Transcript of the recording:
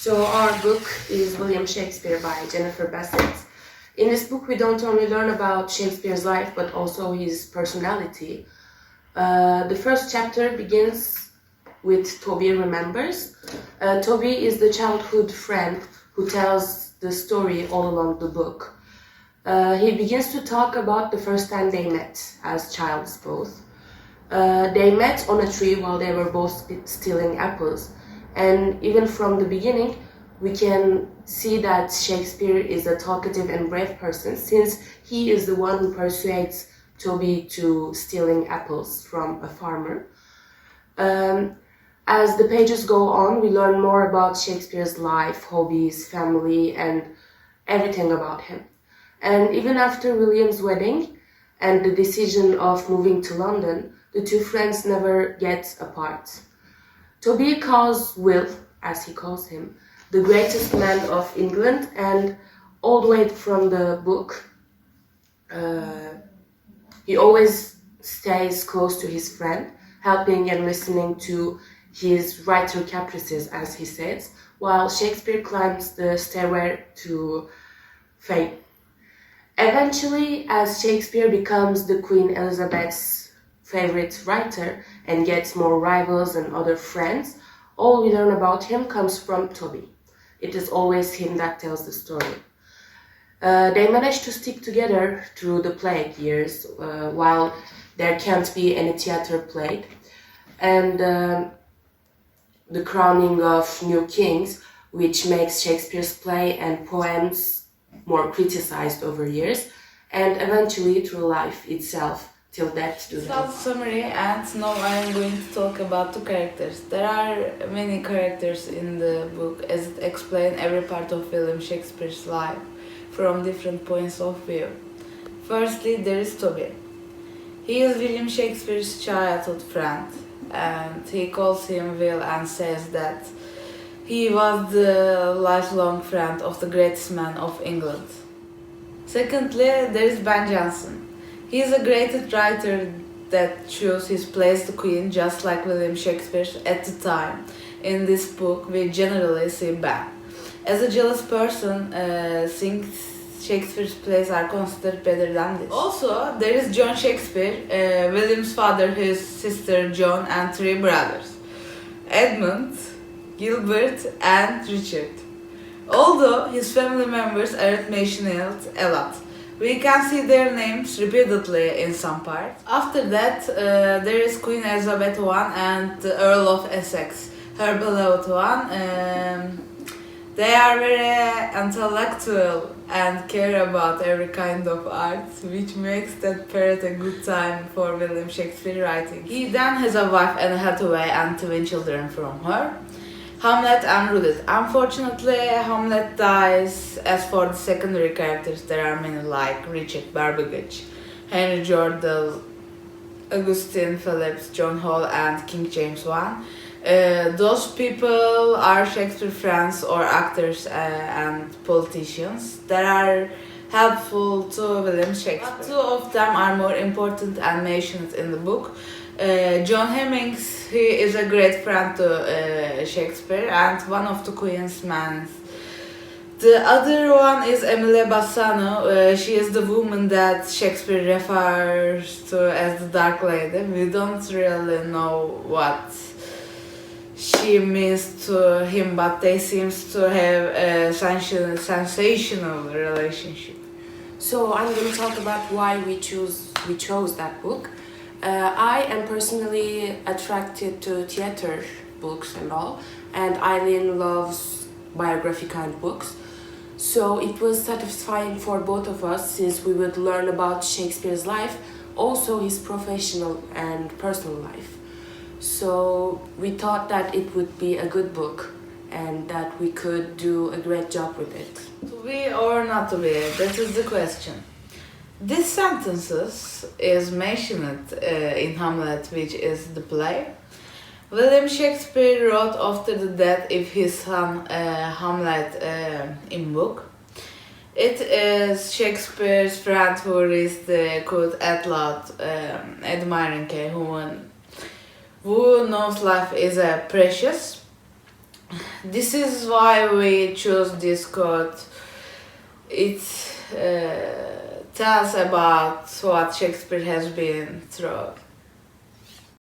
So our book is William Shakespeare by Jennifer Bassett. In this book, we don't only learn about Shakespeare's life, but also his personality. The first chapter begins with Toby Remembers. Toby is the childhood friend who tells the story all along the book. He begins to talk about the first time they met as childs both. They met on a tree while they were both stealing apples. And even from the beginning, we can see that Shakespeare is a talkative and brave person, since he is the one who persuades Toby to stealing apples from a farmer. As the pages go on, we learn more about Shakespeare's life, hobbies, family, and everything about him. And even after William's wedding and the decision of moving to London, the two friends never get apart. Toby calls Will, as he calls him, the greatest man of England, and all the way from the book, he always stays close to his friend, helping and listening to his writer caprices, as he says, while Shakespeare climbs the stairway to fame. Eventually, as Shakespeare becomes the Queen Elizabeth's favorite writer and gets more rivals and other friends, all we learn about him comes from Toby. It is always him that tells the story. They manage to stick together through the plague years, while there can't be any theater played, and the crowning of new kings, which makes Shakespeare's play and poems more criticized over years, and eventually through life itself, till death do them. That's summary, and now I am going to talk about two characters. There are many characters in the book, as it explains every part of William Shakespeare's life from different points of view. Firstly, there is Toby. He is William Shakespeare's childhood friend, and he calls him Will and says that he was the lifelong friend of the greatest man of England. Secondly, there is Ben Jonson. He is a great writer that chose his place, the Queen, just like William Shakespeare at the time. In this book, we generally see Ben. As a jealous person, thinks Shakespeare's plays are considered better than this. Also, there is John Shakespeare, William's father, his sister John, and three brothers, Edmund, Gilbert, and Richard. Although his family members aren't mentioned a lot, we can see their names repeatedly in some parts. After that, there is Queen Elizabeth I and the Earl of Essex, her beloved one. They are very intellectual and care about every kind of art, which makes that period a good time for William Shakespeare writing. He then has a wife, Anne Hathaway, and twin children from her, Hamlet and Rudolph. Unfortunately, Hamlet dies. As for the secondary characters, there are many like Richard Burbage, Henry Jordan, Augustine Phillips, John Hall, and King James I. Those people are Shakespeare friends or actors and politicians that are helpful to William Shakespeare. But two of them are more important and mentioned in the book. John Hemmings, he is a great friend to Shakespeare and one of the Queen's men. The other one is Emilia Bassano. She is the woman that Shakespeare refers to as the Dark Lady. We don't really know what she means to him, but they seem to have a sensational relationship. So I'm going to talk about why we chose that book. I am personally attracted to theater books and all, and Eileen loves biography kind books. So it was satisfying for both of us, since we would learn about Shakespeare's life, also his professional and personal life. So we thought that it would be a good book and that we could do a great job with it. To be or not to be, that is the question. These sentences is mentioned in Hamlet, which is the play. William Shakespeare wrote after the death of his son Hamlet in book. It is Shakespeare's friend who reads the quote out loud, admiring a woman who knows life is precious. This is why we choose this quote. It tells about what Shakespeare has been through.